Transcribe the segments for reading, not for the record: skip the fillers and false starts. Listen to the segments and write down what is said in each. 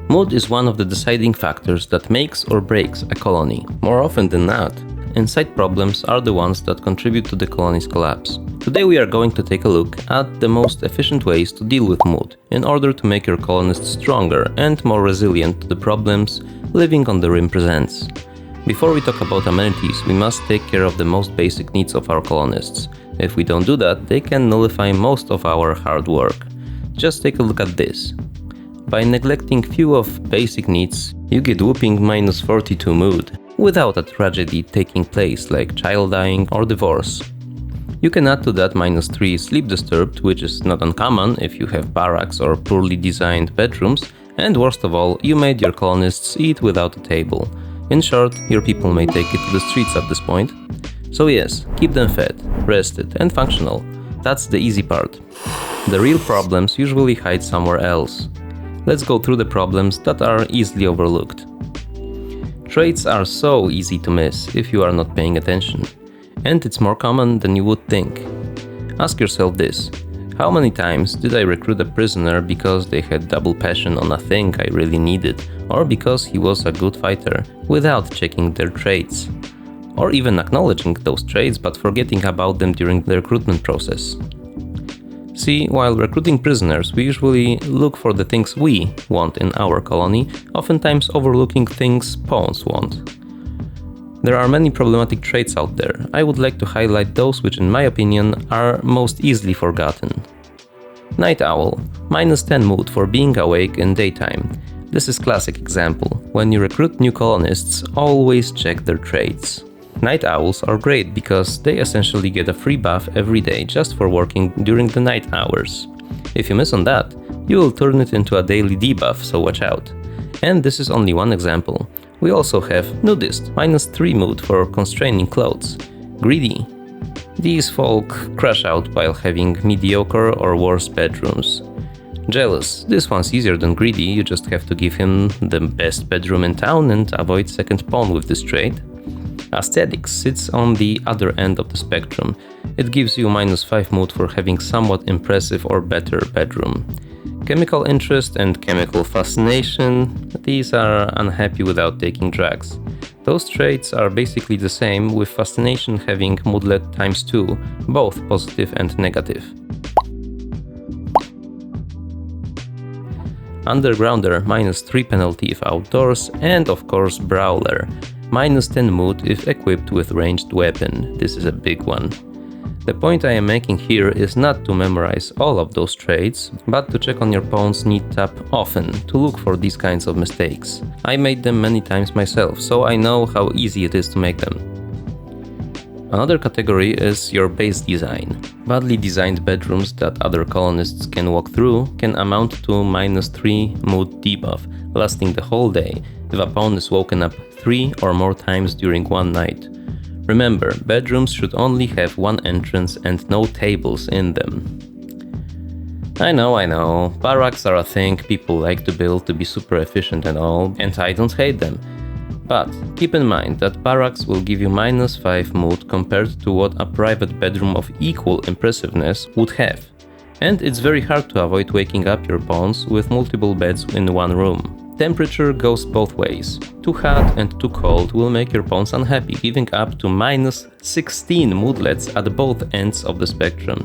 Mood is one of the deciding factors that makes or breaks a colony. More often than not, inside problems are the ones that contribute to the colony's collapse. Today we are going to take a look at the most efficient ways to deal with mood in order to make your colonists stronger and more resilient to the problems living on the Rim presents. Before we talk about amenities, we must take care of the most basic needs of our colonists. If we don't do that, they can nullify most of our hard work. Just take a look at this. By neglecting few of basic needs, you get whooping -42 mood, without a tragedy taking place like child dying or divorce. You can add to that -3 sleep disturbed, which is not uncommon if you have barracks or poorly designed bedrooms, and worst of all, you made your colonists eat without a table. In short, your people may take it to the streets at this point. So yes, keep them fed, rested and functional. That's the easy part. The real problems usually hide somewhere else. Let's go through the problems that are easily overlooked. Traits are so easy to miss if you are not paying attention. And it's more common than you would think. Ask yourself this: how many times did I recruit a prisoner because they had double passion on a thing I really needed, or because he was a good fighter, without checking their traits? Or even acknowledging those traits but forgetting about them during the recruitment process. See, while recruiting prisoners, we usually look for the things we want in our colony, oftentimes overlooking things pawns want. There are many problematic traits out there. I would like to highlight those which, in my opinion, are most easily forgotten. Night owl, -10 mood for being awake in daytime. This is classic example. When you recruit new colonists, always check their traits. Night owls are great because they essentially get a free buff every day just for working during the night hours. If you miss on that, you will turn it into a daily debuff, so watch out. And this is only one example. We also have nudist, -3 mood for constraining clothes. Greedy. These folk crash out while having mediocre or worse bedrooms. Jealous. This one's easier than greedy, you just have to give him the best bedroom in town and avoid second pawn with this trait. Aesthetics sits on the other end of the spectrum. It gives you -5 mood for having somewhat impressive or better bedroom. Chemical interest and chemical fascination, these are unhappy without taking drugs. Those traits are basically the same, with fascination having moodlet ×2, both positive and negative. Undergrounder, -3 penalty if outdoors, and of course Brawler, -10 mood if equipped with ranged weapon. This is a big one. The point I am making here is not to memorize all of those traits, but to check on your pawn's need tab often to look for these kinds of mistakes. I made them many times myself, so I know how easy it is to make them. Another category is your base design. Badly designed bedrooms that other colonists can walk through can amount to -3 mood debuff, lasting the whole day if a pawn is woken up 3 or more times during one night. Remember, bedrooms should only have one entrance and no tables in them. I know, barracks are a thing people like to build to be super efficient and all, and I don't hate them. But keep in mind that barracks will give you -5 mood compared to what a private bedroom of equal impressiveness would have. And it's very hard to avoid waking up your pawns with multiple beds in one room. Temperature goes both ways. Too hot and too cold will make your pawns unhappy, giving up to -16 moodlets at both ends of the spectrum.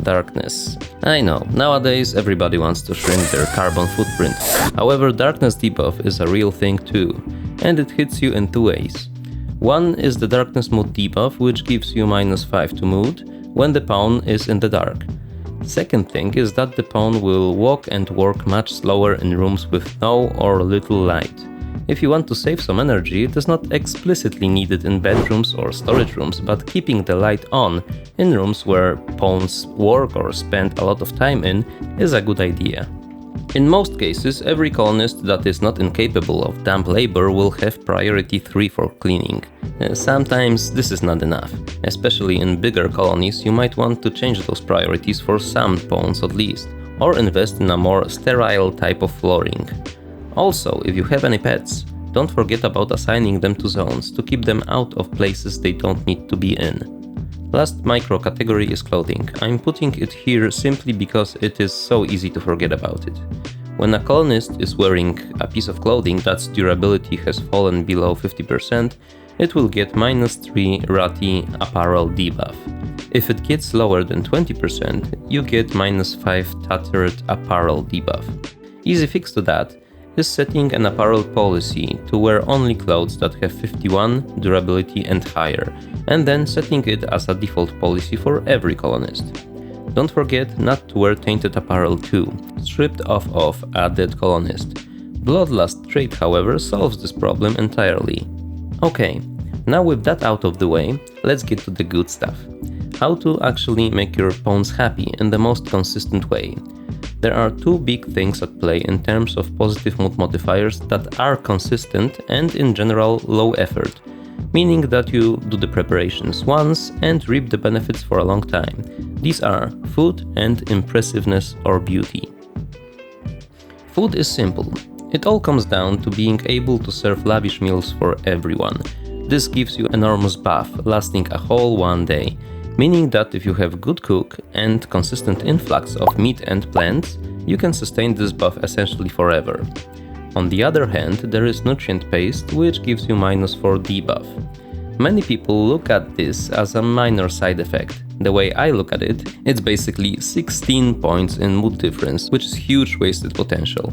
Darkness. I know, nowadays everybody wants to shrink their carbon footprint. However, darkness debuff is a real thing too, and it hits you in two ways. One is the darkness mood debuff, which gives you -5 to mood when the pawn is in the dark. Second thing is that the pawn will walk and work much slower in rooms with no or little light. If you want to save some energy, it is not explicitly needed in bedrooms or storage rooms, but keeping the light on in rooms where pawns work or spend a lot of time in is a good idea. In most cases, every colonist that is not incapable of damp labor will have priority 3 for cleaning. Sometimes this is not enough. Especially in bigger colonies, you might want to change those priorities for some pawns at least, or invest in a more sterile type of flooring. Also, if you have any pets, don't forget about assigning them to zones to keep them out of places they don't need to be in. Last micro category is clothing. I'm putting it here simply because it is so easy to forget about it. When a colonist is wearing a piece of clothing that's durability has fallen below 50%, it will get -3 ratty apparel debuff. If it gets lower than 20%, you get -5 tattered apparel debuff. Easy fix to that is setting an apparel policy to wear only clothes that have 51 durability and higher, and then setting it as a default policy for every colonist. Don't forget not to wear tainted apparel too, stripped off of a dead colonist. Bloodlust trait, however, solves this problem entirely. Okay, now with that out of the way, let's get to the good stuff. How to actually make your pawns happy in the most consistent way. There are two big things at play in terms of positive mood modifiers that are consistent and in general low effort, meaning that you do the preparations once and reap the benefits for a long time. These are food and impressiveness or beauty. Food is simple. It all comes down to being able to serve lavish meals for everyone. This gives you enormous buff lasting a whole one day, meaning that if you have good cook and consistent influx of meat and plants, you can sustain this buff essentially forever. On the other hand, there is nutrient paste, which gives you -4 debuff. Many people look at this as a minor side effect. The way I look at it, it's basically 16 points in mood difference, which is huge wasted potential.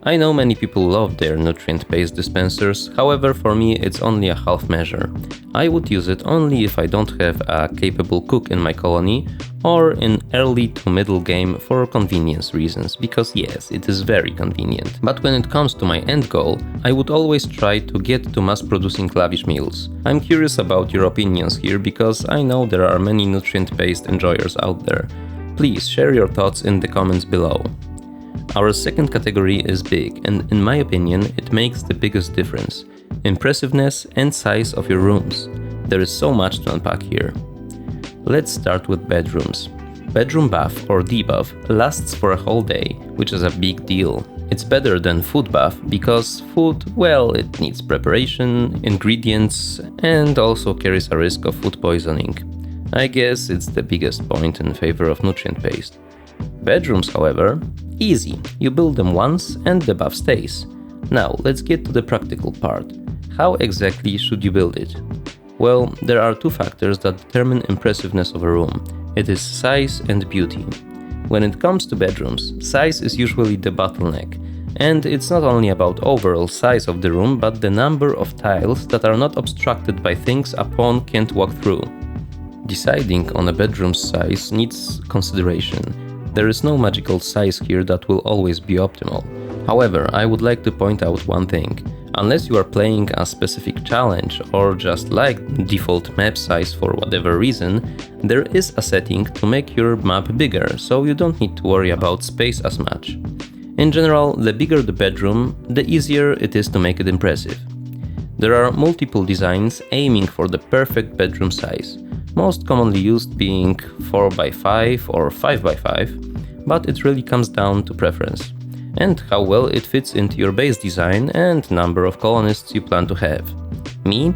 I know many people love their nutrient-based dispensers, however for me it's only a half measure. I would use it only if I don't have a capable cook in my colony or in early to middle game for convenience reasons, because yes, it is very convenient. But when it comes to my end goal, I would always try to get to mass-producing lavish meals. I'm curious about your opinions here because I know there are many nutrient-based enjoyers out there. Please share your thoughts in the comments below. Our second category is big, and in my opinion, it makes the biggest difference. Impressiveness and size of your rooms. There is so much to unpack here. Let's start with bedrooms. Bedroom buff or debuff lasts for a whole day, which is a big deal. It's better than food buff because food, well, it needs preparation, ingredients, and also carries a risk of food poisoning. I guess it's the biggest point in favor of nutrient paste. Bedrooms, however, easy. You build them once and the buff stays. Now, let's get to the practical part. How exactly should you build it? Well, there are two factors that determine impressiveness of a room. It is size and beauty. When it comes to bedrooms, size is usually the bottleneck. And it's not only about overall size of the room, but the number of tiles that are not obstructed by things a pawn can't walk through. Deciding on a bedroom's size needs consideration. There is no magical size here that will always be optimal. However, I would like to point out one thing. Unless you are playing a specific challenge or just like default map size for whatever reason, there is a setting to make your map bigger, so you don't need to worry about space as much. In general, the bigger the bedroom, the easier it is to make it impressive. There are multiple designs aiming for the perfect bedroom size, most commonly used being 4x5 or 5x5, but it really comes down to preference and how well it fits into your base design and number of colonists you plan to have. Me?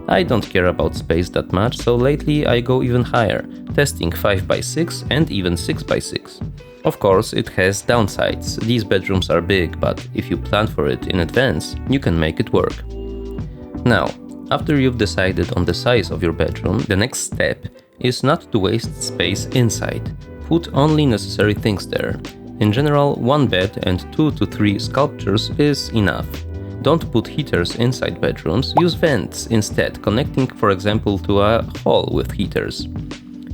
I don't care about space that much, so lately I go even higher, testing 5x6 and even 6x6. Of course, it has downsides. These bedrooms are big, but if you plan for it in advance, you can make it work. Now, after you've decided on the size of your bedroom, the next step is not to waste space inside. Put only necessary things there. In general, one bed and 2 to 3 sculptures is enough. Don't put heaters inside bedrooms, use vents instead, connecting for example to a hall with heaters.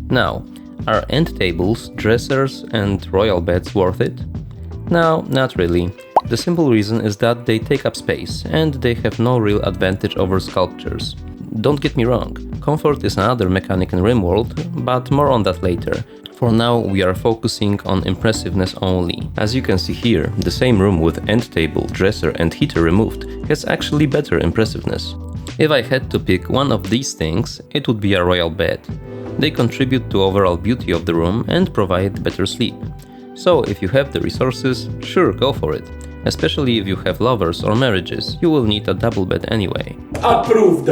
Now, are end tables, dressers and royal beds worth it? No, not really. The simple reason is that they take up space and they have no real advantage over sculptures. Don't get me wrong, comfort is another mechanic in RimWorld, but more on that later. For now, we are focusing on impressiveness only. As you can see here, the same room with end table, dresser and heater removed has actually better impressiveness. If I had to pick one of these things, it would be a royal bed. They contribute to overall beauty of the room and provide better sleep. So if you have the resources, sure, go for it. Especially if you have lovers or marriages, you will need a double bed anyway. Approved!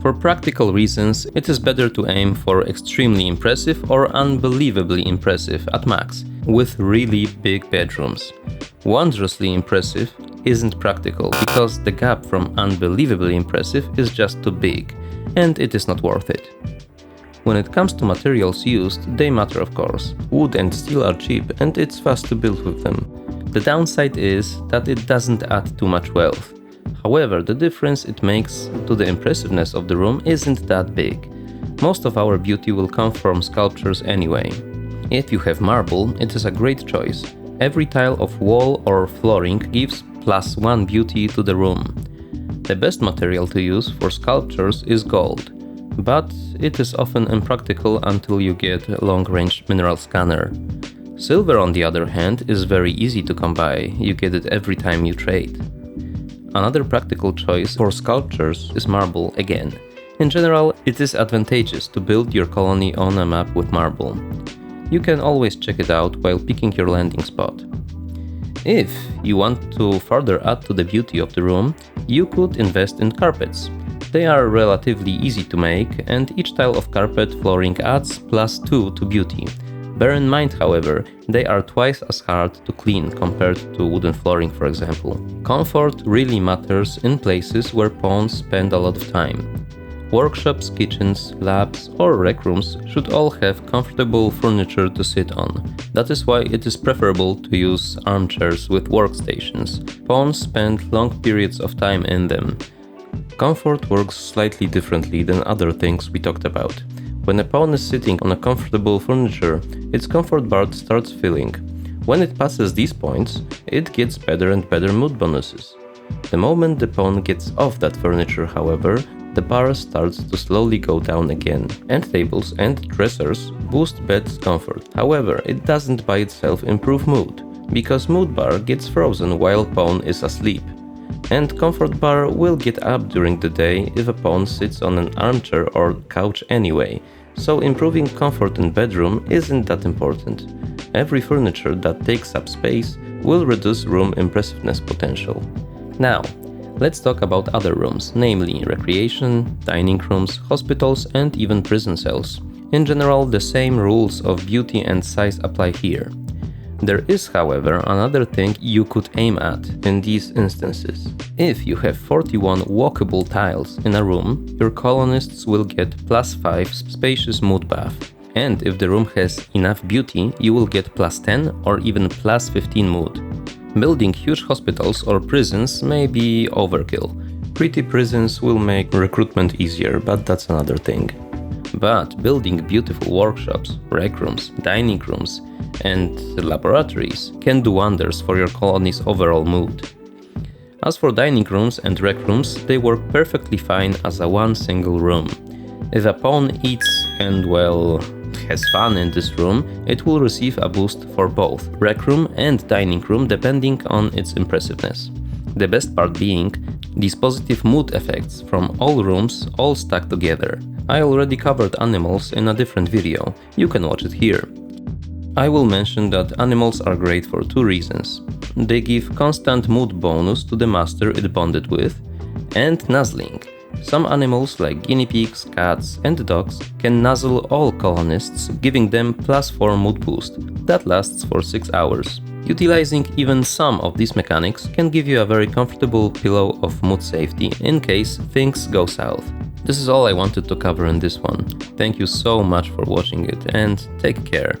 For practical reasons, it is better to aim for extremely impressive or unbelievably impressive at max, with really big bedrooms. Wondrously impressive isn't practical because the gap from unbelievably impressive is just too big, and it is not worth it. When it comes to materials used, they matter of course. Wood and steel are cheap and it's fast to build with them. The downside is that it doesn't add too much wealth. However, the difference it makes to the impressiveness of the room isn't that big. Most of our beauty will come from sculptures anyway. If you have marble, it is a great choice. Every tile of wall or flooring gives +1 beauty to the room. The best material to use for sculptures is gold, but it is often impractical until you get a long-range mineral scanner. Silver, on the other hand, is very easy to come by, you get it every time you trade. Another practical choice for sculptures is marble again. In general, it is advantageous to build your colony on a map with marble. You can always check it out while picking your landing spot. If you want to further add to the beauty of the room, you could invest in carpets. They are relatively easy to make, and each tile of carpet flooring adds +2 to beauty. Bear in mind, however, they are twice as hard to clean compared to wooden flooring, for example. Comfort really matters in places where pawns spend a lot of time. Workshops, kitchens, labs, or rec rooms should all have comfortable furniture to sit on. That is why it is preferable to use armchairs with workstations. Pawns spend long periods of time in them. Comfort works slightly differently than other things we talked about. When a pawn is sitting on a comfortable furniture, its comfort bar starts filling. When it passes these points, it gets better and better mood bonuses. The moment the pawn gets off that furniture, however, the bar starts to slowly go down again. End tables and dressers boost bed's comfort. However, it doesn't by itself improve mood, because mood bar gets frozen while pawn is asleep. And comfort bar will get up during the day if a pawn sits on an armchair or couch anyway, so improving comfort in bedroom isn't that important. Every furniture that takes up space will reduce room impressiveness potential. Now, let's talk about other rooms, namely recreation, dining rooms, hospitals, and even prison cells. In general, the same rules of beauty and size apply here. There is, however, another thing you could aim at in these instances. If you have 41 walkable tiles in a room, your colonists will get +5 spacious mood buff. And if the room has enough beauty, you will get +10 or even +15 mood. Building huge hospitals or prisons may be overkill. Pretty prisons will make recruitment easier, but that's another thing. But building beautiful workshops, rec rooms, dining rooms, and laboratories can do wonders for your colony's overall mood. As for dining rooms and rec rooms, they work perfectly fine as a one single room. If a pawn eats and, well, has fun in this room, it will receive a boost for both rec room and dining room depending on its impressiveness. The best part being these positive mood effects from all rooms all stack together. I already covered animals in a different video, you can watch it here. I will mention that animals are great for two reasons. They give constant mood bonus to the master it bonded with, and nuzzling. Some animals like guinea pigs, cats and dogs can nuzzle all colonists, giving them +4 mood boost that lasts for 6 hours. Utilizing even some of these mechanics can give you a very comfortable pillow of mood safety in case things go south. This is all I wanted to cover in this one. Thank you so much for watching it and take care.